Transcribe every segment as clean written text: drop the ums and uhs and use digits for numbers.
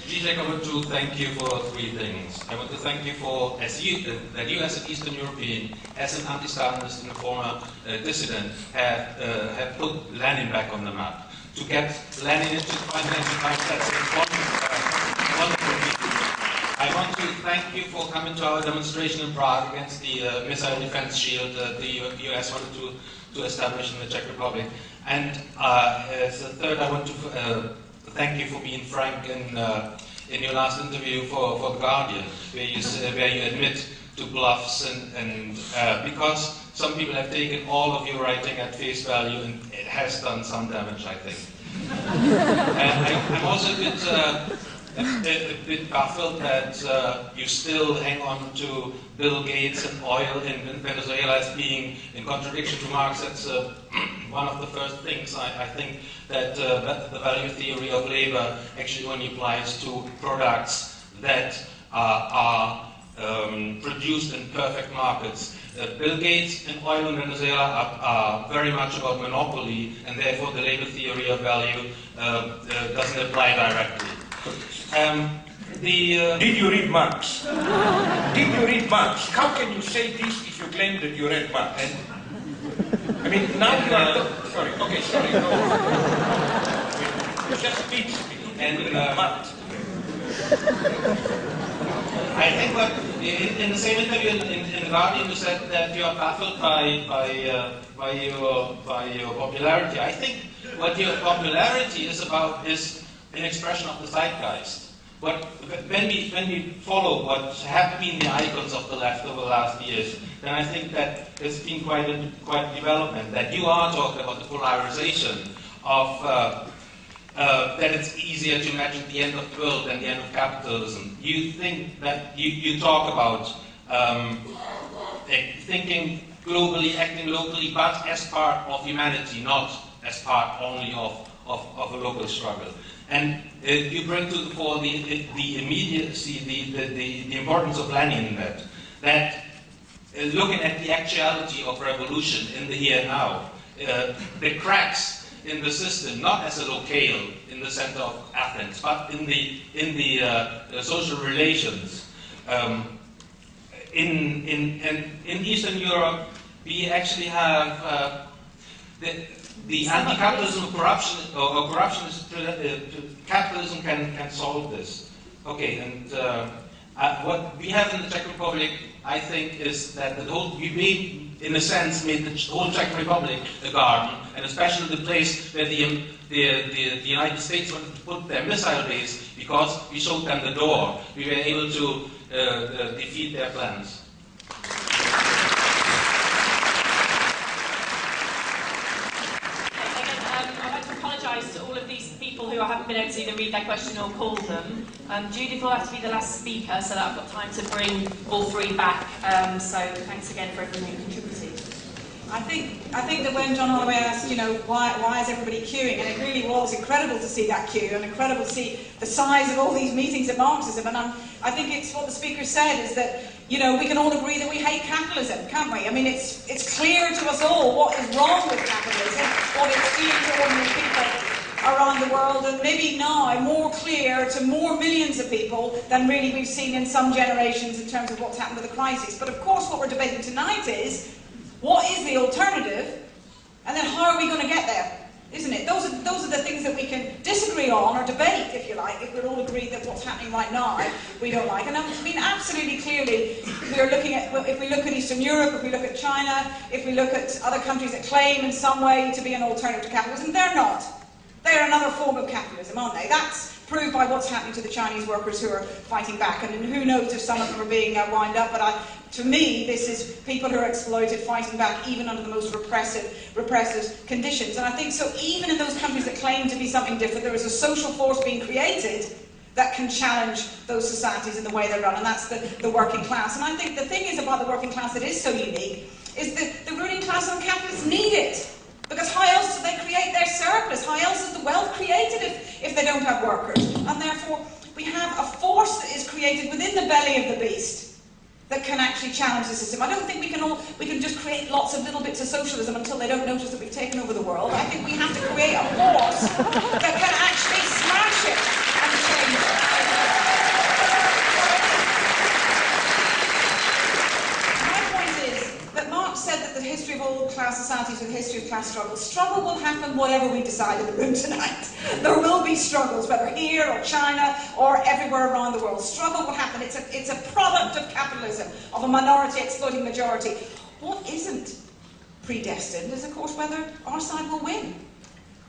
Zizek, I want to thank you for three things. I want to thank you for, that you as an Eastern European, as an anti-Stalinist and a former dissident, have put Lenin back on the map. To get Lenin into financial times, that's a wonderful feat. I want to thank you for coming to our demonstration in Prague against the missile defense shield the US wanted to establish in the Czech Republic. And as a third, I want to thank you for being frank in your last interview for The Guardian, where you admit to bluffs and because some people have taken all of your writing at face value and it has done some damage, I think. And I'm also a bit baffled that you still hang on to Bill Gates and oil in Venezuela as being in contradiction to Marx. That's one of the first things I think that the value theory of labor actually only applies to products that are produced in perfect markets. Bill Gates and oil in Venezuela are very much about monopoly, and therefore the labor theory of value doesn't apply directly. Did you read Marx? Did you read Marx? How can you say this if you claim that you read Marx? I mean, now you are... Sorry, okay, sorry. No. You just teach me. And Marx. I think what, in the same interview in The Guardian, you said that you are baffled by your popularity. I think what your popularity is about is an expression of the zeitgeist. But when we follow what have been the icons of the left over the last years, then I think that there's been quite a development. That you are talking about the polarization of that it's easier to imagine the end of the world than the end of capitalism. You think that you talk about thinking globally, acting locally, but as part of humanity, not as part only of a local struggle. And you bring to the fore the immediacy, the importance of Lenin in that looking at the actuality of revolution in the here and now, the cracks in the system, not as a locale in the center of Athens, but in the social relations. In Eastern Europe, we actually have the anti-capitalism of corruption, or corruptionist capitalism can solve this. Okay, and what we have in the Czech Republic, I think, is that we in a sense, made the whole Czech Republic a garden, and especially the place where the United States wanted to put their missile base, because we showed them the door. We were able to defeat their plans. To all of these people who I haven't been able to either read their question or call them. Judith will have to be the last speaker so that I've got time to bring all three back. So thanks again for everyone who contributed. I think that when John Holloway asked, why is everybody queuing, and it really was incredible to see that queue, and incredible to see the size of all these meetings at Marxism, and I think it's what the speaker said, is that, we can all agree that we hate capitalism, can't we? I mean, it's clear to us all what is wrong with capitalism, what it's doing to ordinary people around the world, and maybe now more clear to more millions of people than really we've seen in some generations in terms of what's happened with the crisis. But of course what we're debating tonight is, what is the alternative, and then how are we going to get there, isn't it? Those are the things that we can disagree on, or debate, if you like, if we're all agreed that what's happening right now we don't like. And I mean, absolutely clearly, if we look at Eastern Europe, if we look at China, if we look at other countries that claim in some way to be an alternative to capitalism, they're not. They're another form of capitalism, aren't they? That's proved by what's happening to the Chinese workers who are fighting back. And who knows if some of them are being wound up, but to me, this is people who are exploited fighting back even under the most repressive conditions. And I think so even in those countries that claim to be something different, there is a social force being created that can challenge those societies in the way they're run, and that's the working class. And I think the thing is about the working class that is so unique is that the ruling class and capitalists need it. Because how else do they create their surplus? How else is the wealth created if they don't have workers? And therefore, we have a force that is created within the belly of the beast that can actually challenge the system. I don't think we can just create lots of little bits of socialism until they don't notice that we've taken over the world. I think we have to create a force that can actually smash it and change it. class struggle. Struggle will happen whatever we decide in the room tonight. There will be struggles, whether here or China or everywhere around the world. Struggle will happen. It's a product of capitalism, of a minority exploiting majority. What isn't predestined is, of course, whether our side will win.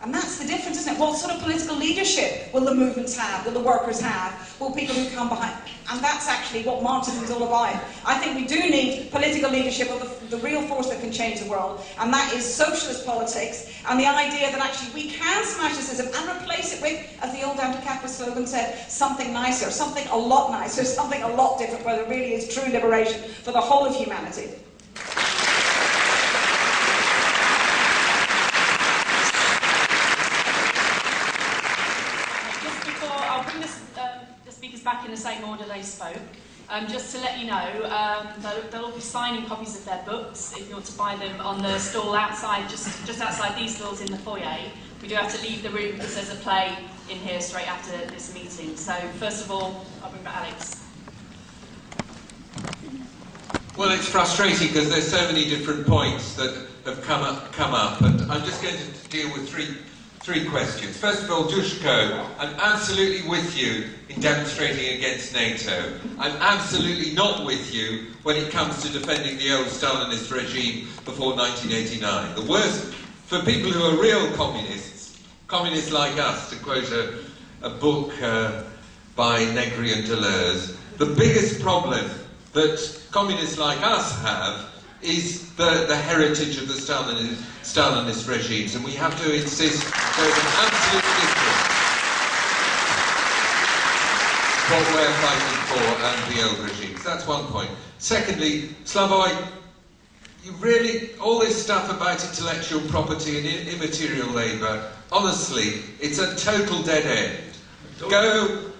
And that's the difference, isn't it? What sort of political leadership will the movements have? Will the workers have? Will people who come behind? And that's actually what Marxism is all about. I think we do need political leadership of the real force that can change the world, and that is socialist politics, and the idea that actually we can smash the system and replace it with, as the old anti-capitalist slogan said, something nicer, something a lot nicer, something a lot different, where there really is true liberation for the whole of humanity. Back in the same order they spoke. Just to let you know, they'll all be signing copies of their books if you want to buy them on the stall outside, just outside these stalls in the foyer. We do have to leave the room because there's a play in here straight after this meeting. So first of all, I'll bring back Alex. Well, it's frustrating because there's so many different points that have come up, and I'm just going to deal with three questions. First of all, Dushko, I'm absolutely with you in demonstrating against NATO. I'm absolutely not with you when it comes to defending the old Stalinist regime before 1989. The worst, for people who are real communists like us, to quote a book by Negri and Deleuze, the biggest problem that communists like us have is the heritage of the Stalinist regimes, and we have to insist there's an absolute difference what we're fighting for and the old regimes. That's one point. Secondly, Slavoj, you really, all this stuff about intellectual property and immaterial labour, honestly, it's a total dead end. Don't go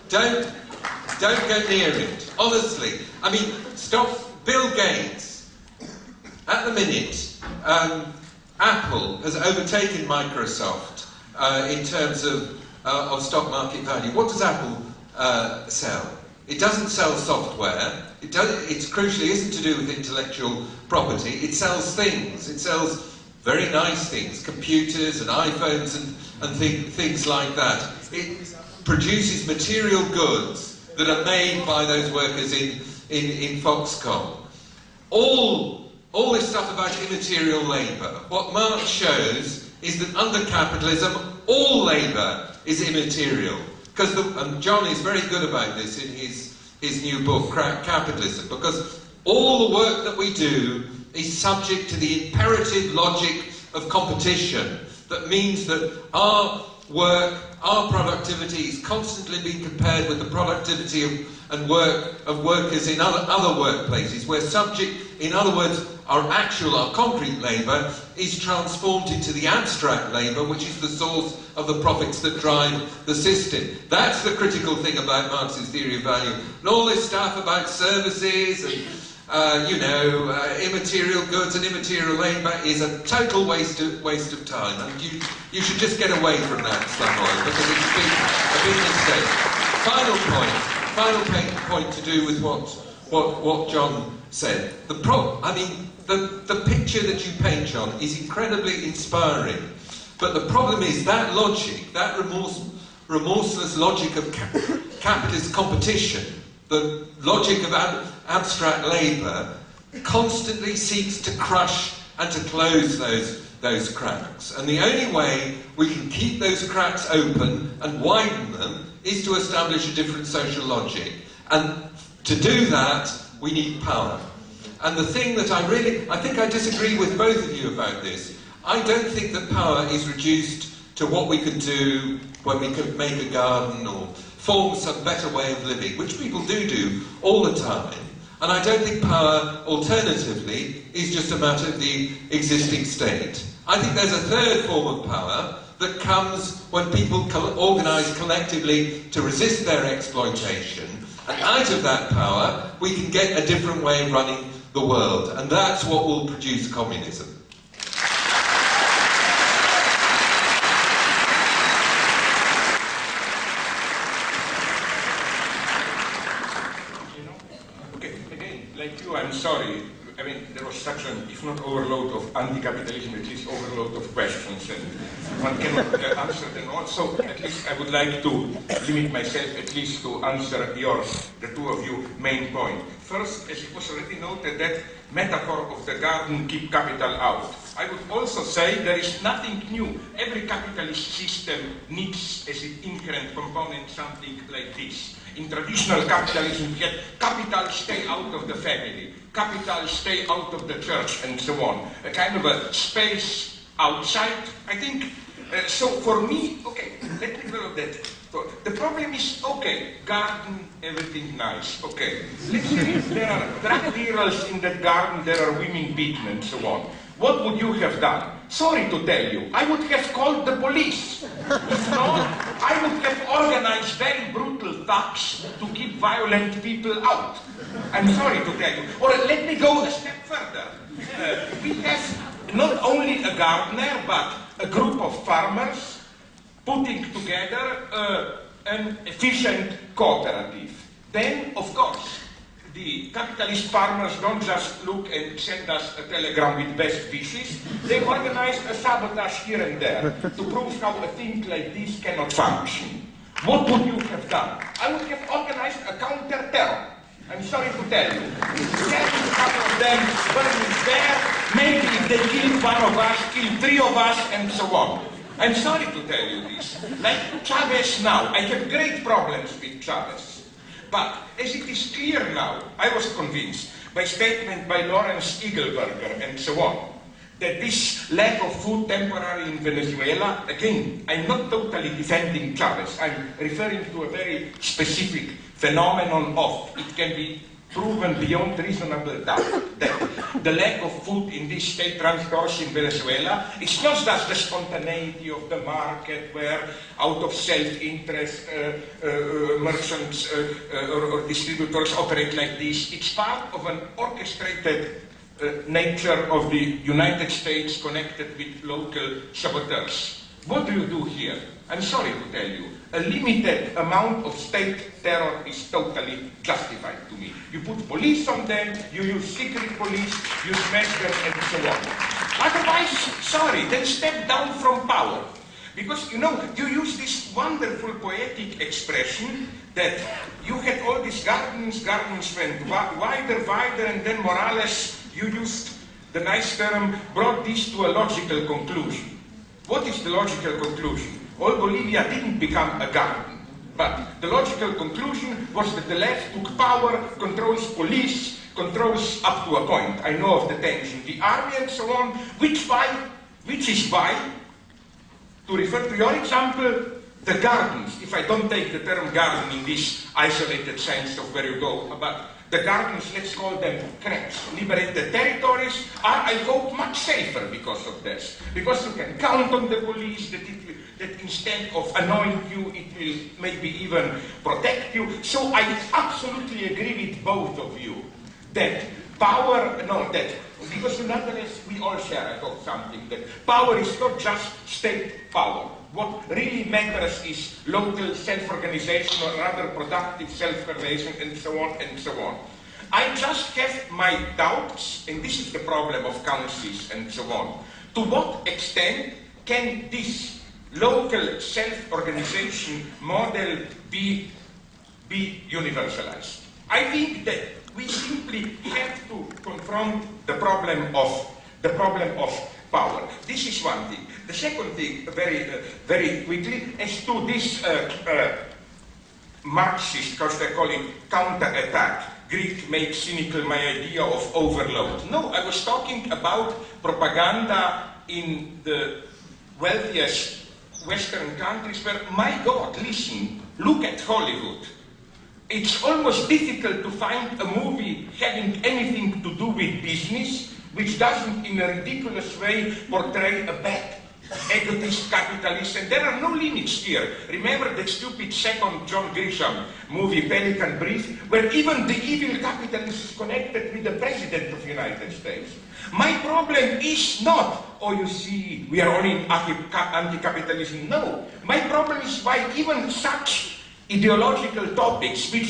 near it. Honestly. I mean, stop. Bill Gates, at the minute, Apple has overtaken Microsoft in terms of stock market value. What does Apple sell? It doesn't sell software. It crucially isn't to do with intellectual property. It sells things. It sells very nice things, computers and iPhones and things like that. It produces material goods that are made by those workers in Foxconn. All this stuff about immaterial labour, what Marx shows is that under capitalism, all labour is immaterial. And John is very good about this in his new book, Capitalism, because all the work that we do is subject to the imperative logic of competition. That means that our work, our productivity is constantly being compared with the productivity and work of workers in other workplaces. We're subject, in other words, our concrete labour is transformed into the abstract labour, which is the source of the profits that drive the system. That's the critical thing about Marx's theory of value. And all this stuff about services and immaterial goods and immaterial labour is a total waste of time. And you should just get away from that, Slavoj, because it's a big mistake. Final point to do with what John said. The picture that you paint, John, is incredibly inspiring. But the problem is that logic, that remorseless logic of capitalist competition, the logic of abstract labour, constantly seeks to crush and to close those cracks. And the only way we can keep those cracks open and widen them is to establish a different social logic. And to do that, we need power. And the thing that I think I disagree with both of you about this. I don't think that power is reduced to what we can do when we can make a garden or form some better way of living, which people do all the time. And I don't think power, alternatively, is just a matter of the existing state. I think there's a third form of power that comes when people organise collectively to resist their exploitation. And out of that power, we can get a different way of running the world. And that's what will produce communism. Okay, again, like you, I'm sorry. I mean, there was such an, if not overload of anti-capitalism, at least overload of questions, and one cannot answer them all. So at least I would like to limit myself at least to answer the two of you, main point. First, as it was already noted, that metaphor of the garden, keep capital out. I would also say there is nothing new. Every capitalist system needs as its inherent component something like this. In traditional capitalism, yet capital stay out of the family, capital stay out of the church, and so on. A kind of a space outside. I think, so for me, okay, let me develop that. The problem is, okay, garden, everything nice, okay. Let's say there are drug dealers in that garden, there are women beaten, and so on. What would you have done? Sorry to tell you, I would have called the police. If not, I would have organized very brutal thugs to keep violent people out. I'm sorry to tell you. Or let me go a step further. We have not only a gardener, but a group of farmers putting together an efficient cooperative. Then, of course, the capitalist farmers don't just look and send us a telegram with best wishes. They organize a sabotage here and there to prove how a thing like this cannot function. What would you have done? I would have organized a counter-terror. I'm sorry to tell you. Having a couple of them burning there, maybe if they kill one of us, kill three of us, and so on. I'm sorry to tell you this. Like Chavez now, I have great problems with Chavez. But as it is clear now, I was convinced by statement by Lawrence Eagleburger and so on, that this lack of food temporary in Venezuela, again, I'm not totally defending Chavez, I'm referring to a very specific phenomenon of, it can be proven beyond reasonable doubt, that the lack of food in this state-run stores in Venezuela is not just the spontaneity of the market where out of self-interest merchants or distributors operate like this. It's part of an orchestrated nature of the United States connected with local saboteurs. What do you do here? I'm sorry to tell you, a limited amount of state terror is totally justified to me. You put police on them, you use secret police, you smash them, and so on. Otherwise, sorry, then step down from power. Because, you know, you use this wonderful poetic expression that you had all these gardens went wider, and then Morales, you used the nice term, brought this to a logical conclusion. What is the logical conclusion? All Bolivia didn't become a garden, but the logical conclusion was that the left took power, controls police, controls up to a point. I know of the tension, the army and so on, which is why, to refer to your example, the gardens, if I don't take the term garden in this isolated sense of where you go, but the gardens, let's call them cracks, liberated territories, are, I hope, much safer because of this. Because you can count on the police, that instead of annoying you, it will maybe even protect you. So I absolutely agree with both of you that power, because nonetheless we all share, I hope, something, that power is not just state power. What really matters is local self-organization, or rather productive self-organization, and so on and so on. I just have my doubts, and this is the problem of councils and so on. To what extent can this local self-organization model be universalized? I think that we simply have to confront the problem of power. This is one thing. The second thing, very quickly, as to this Marxist, because they call it counter-attack. Greek made cynical my idea of overload. No, I was talking about propaganda in the wealthiest Western countries where, my God, listen, look at Hollywood. It's almost difficult to find a movie having anything to do with business which doesn't in a ridiculous way portray a bad egotist capitalist, and there are no limits here. Remember that stupid second John Grisham movie, Pelican Brief, where even the evil capitalist is connected with the President of the United States. My problem is not, oh, you see, we are only in anti-capitalism. No. My problem is why even such ideological topics, which